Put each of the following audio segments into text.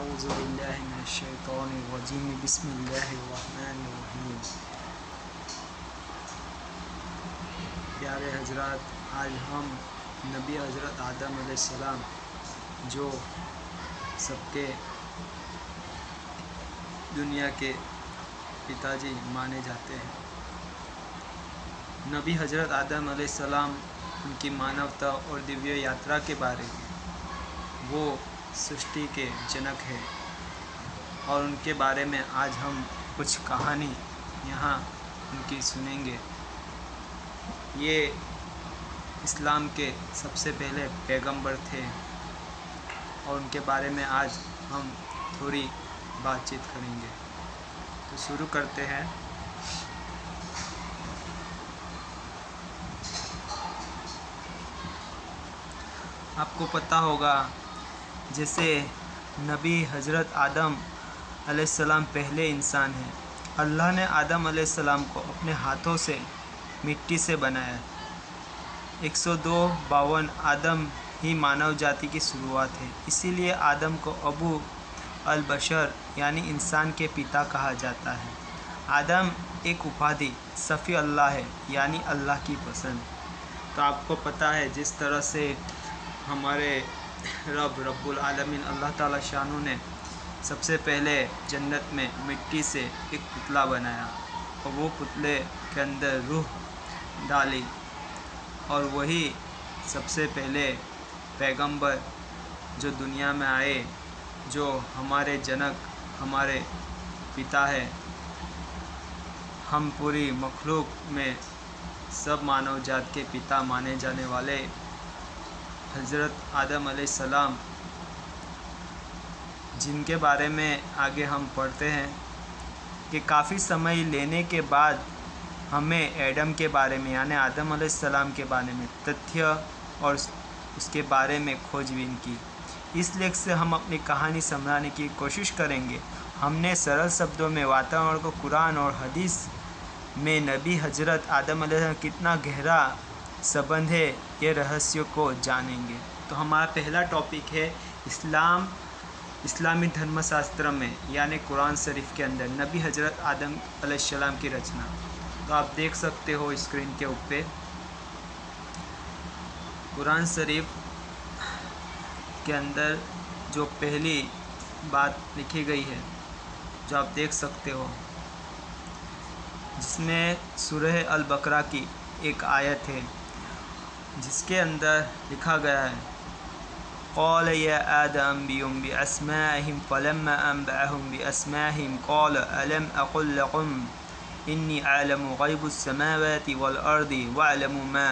औज़ुबिल्लाहिमिनश्शैतानिर्रजीम बिस्मिल्लाहिर्रहमानिर्रहीम। प्यारे हजरात, आज हम नबी हज़रत आदम अलैहिस्सलाम जो सबके दुनिया के पिताजी माने जाते हैं, नबी हज़रत आदम अलैहिस्सलाम उनकी मानवता और दिव्य यात्रा के बारे में, वो सृष्टि के जनक हैं और उनके बारे में आज हम कुछ कहानी यहाँ उनकी सुनेंगे। ये इस्लाम के सबसे पहले पैगंबर थे और उनके बारे में आज हम थोड़ी बातचीत करेंगे। तो शुरू करते हैं। आपको पता होगा, जैसे नबी हज़रत आदम अलैहिस्सलाम पहले इंसान हैं। अल्लाह ने आदम अलैहिस्सलाम को अपने हाथों से मिट्टी से बनाया। 102 आदम ही मानव जाति की शुरुआत है। इसीलिए आदम को अबू अल बशर यानी इंसान के पिता कहा जाता है। आदम एक उपाधि सफ़ी अल्लाह है, यानी अल्लाह की पसंद। तो आपको पता है, जिस तरह से हमारे रब्बुल आलमीन अल्लाह ताला शानू ने सबसे पहले जन्नत में मिट्टी से एक पुतला बनाया और वो पुतले के अंदर रूह डाली, और वही सबसे पहले पैगंबर जो दुनिया में आए, जो हमारे जनक, हमारे पिता है। हम पूरी मखलूक में सब मानव जात के पिता माने जाने वाले हज़रत आदम अलैहिस्सलाम, जिनके बारे में आगे हम पढ़ते हैं कि काफ़ी समय लेने के बाद हमें एडम के बारे में यानी आदम अलैहिस्सलाम के बारे में तथ्य और उसके बारे में खोजबीन की। इस लेख से हम अपनी कहानी समझाने की कोशिश करेंगे। हमने सरल शब्दों में वातावरण को कुरान और हदीस में नबी हज़रत आदम अलैहिस्सलाम कितना गहरा संबंध है, ये रहस्यों को जानेंगे। तो हमारा पहला टॉपिक है इस्लामी धर्मशास्त्र में यानी कुरान शरीफ के अंदर नबी हज़रत आदम अलैहिस्सलाम की रचना। तो आप देख सकते हो स्क्रीन के ऊपर कुरान शरीफ के अंदर जो पहली बात लिखी गई है, जो आप देख सकते हो, जिसमें सूरह अल बकरा की एक आयत है, जिसके अंदर लिखा गया है, क़ाल या आदम अंबिउहुम बिअस्माइहिम फ़लम्मा अंबअहुम बिअस्माइहिम क़ाल अलम अक़ुल लकुम इन्नी अअलमु ग़ैबुस समावाति वल अर्दि वअअलमु मा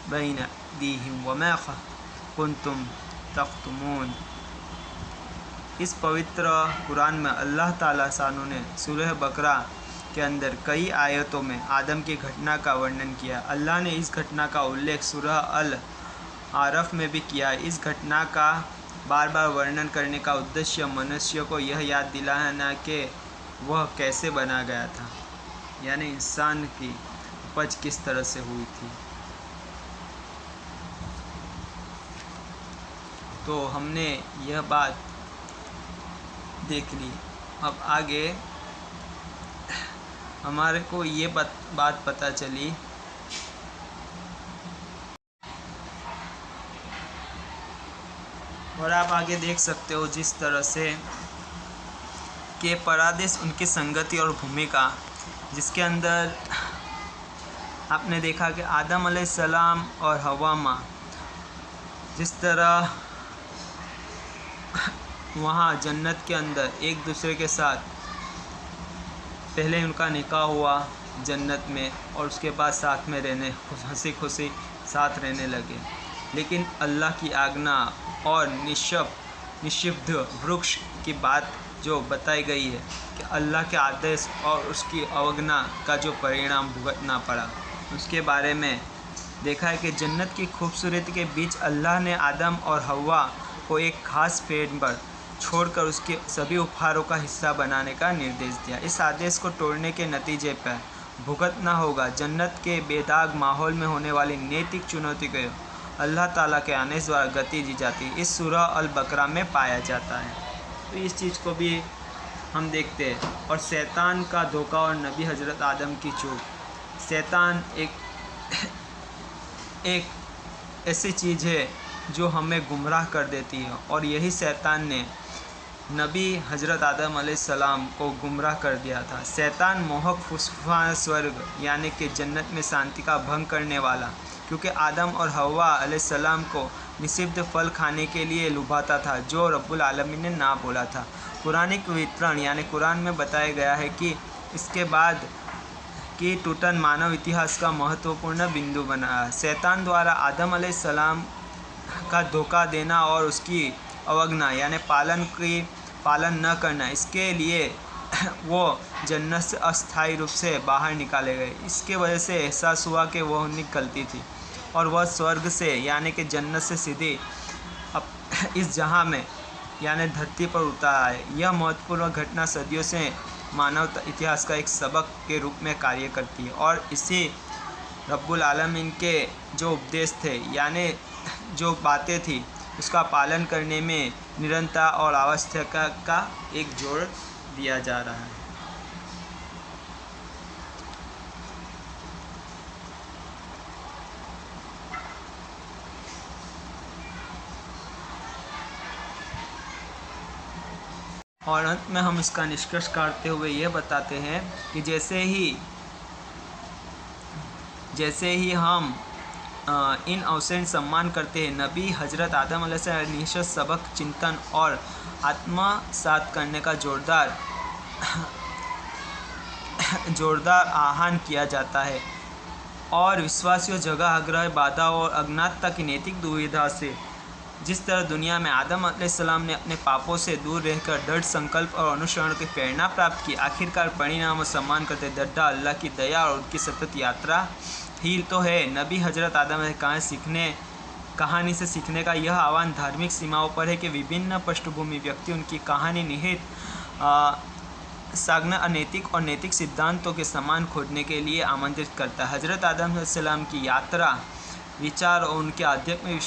बैन अयदीहिम वमा कुन्तुम तख्तुमून। इस पवित्र कुरान में अल्लाह ताला शानू ने सूरह बकरा के अंदर कई आयतों में आदम की घटना का वर्णन किया। अल्लाह ने इस घटना का उल्लेख सूरह अल आरफ में भी किया। इस घटना का बार बार वर्णन करने का उद्देश्य मनुष्य को यह याद दिलाना कि वह कैसे बना गया था, यानी इंसान की उपज किस तरह से हुई थी। तो हमने यह बात देख ली। अब आगे हमारे को ये बात पता चली और आप आगे देख सकते हो जिस तरह से के परादेश उनकी संगति और भूमिका, जिसके अंदर आपने देखा कि आदम अलैहिस्सलाम और हवा माँ जिस तरह वहाँ जन्नत के अंदर एक दूसरे के साथ पहले उनका निकाह हुआ जन्नत में, और उसके बाद साथ में रहने हंसी खुशी साथ रहने लगे। लेकिन अल्लाह की आज्ञा और निषिद्ध वृक्ष की बात जो बताई गई है कि अल्लाह के आदेश और उसकी अवज्ञा का जो परिणाम भुगतना पड़ा, उसके बारे में देखा है कि जन्नत की खूबसूरती के बीच अल्लाह ने आदम और हव्वा को एक खास पेड़ पर छोड़कर उसके सभी उपहारों का हिस्सा बनाने का निर्देश दिया। इस आदेश को तोड़ने के नतीजे पर भुगतना होगा। जन्नत के बेदाग माहौल में होने वाली नैतिक चुनौती को अल्लाह ताला के आने द्वारा गति दी जाती है। इस सूरह अल बकरा में पाया जाता है। तो इस चीज़ को भी हम देखते हैं। और शैतान का धोखा और नबी हज़रत आदम की चूक। शैतान एक ऐसी चीज़ है जो हमें गुमराह कर देती है, और यही शैतान ने नबी हज़रत आदम अलैहिस्सलाम को गुमराह कर दिया था। शैतान मोहक फुसफा स्वर्ग यानी कि जन्नत में शांति का भंग करने वाला, क्योंकि आदम और हव्वा अलैहिस्सलाम को निषिद्ध फल खाने के लिए लुभाता था, जो रब्बुल आलमीन ने ना बोला था। कुरानिक वितरण यानी कुरान में बताया गया है कि इसके बाद की टूटन मानव इतिहास का महत्वपूर्ण बिंदु बना। शैतान द्वारा आदम अलैहिस्सलाम का धोखा देना और उसकी अवज्ञा यानी पालन न करना, इसके लिए वो जन्नत से अस्थायी रूप से बाहर निकाले गए। इसके वजह से एहसास हुआ कि वह उनकी गलती थी और वह स्वर्ग से यानी कि जन्नत से सीधे इस जहां में यानी धरती पर उतारा है। यह महत्वपूर्ण घटना सदियों से मानव इतिहास का एक सबक के रूप में कार्य करती है, और इसी रब्बुल आलमीन के जो उपदेश थे यानी जो बातें थी उसका पालन करने में निरंतरता और आवश्यकता का एक जोर दिया जा रहा है। और अंत में हम इसका निष्कर्ष काटते हुए ये बताते हैं कि जैसे ही हम इन अवसर सम्मान करते हैं, नबी हज़रत आदम अलैहिस्सलाम निश्चित सबक चिंतन और आत्मसात करने का जोरदार आह्वान किया जाता है, और विश्वासियों जगह आग्रह बाधा और अज्ञातता की नैतिक दुविधा से जिस तरह दुनिया में आदम अलैहिस्सलाम ने अपने पापों से दूर रहकर दृढ़ संकल्प और अनुसरण की प्रेरणा प्राप्त की, आखिरकार परिणाम और सम्मान करते दड्डा अल्लाह की दया और उनकी सतत यात्रा ही तो है। नबी हज़रत आदम कहानी से सीखने का यह आह्वान धार्मिक सीमाओं पर है कि विभिन्न पृष्ठभूमि व्यक्ति उनकी कहानी निहित साधना अनैतिक और नैतिक सिद्धांतों के समान खोजने के लिए आमंत्रित करता है। हज़रत आदम अलैहिस्सलाम की यात्रा विचार और उनके आध्यात्मिक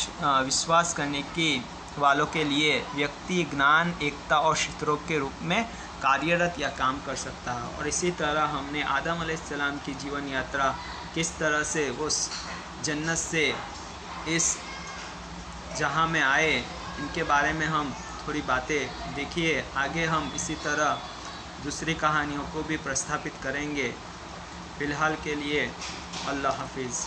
विश्वास करने के वालों के लिए व्यक्ति ज्ञान, एकता और शित्रों के रूप में कार्यरत या काम कर सकता है। और इसी तरह हमने आदम अलैहिस्सलाम की जीवन यात्रा किस तरह से उस जन्नत से इस जहां में आए, इनके बारे में हम थोड़ी बातें देखिए। आगे हम इसी तरह दूसरी कहानियों को भी प्रस्थापित करेंगे। फ़िलहाल के लिए अल्लाह हाफिज़।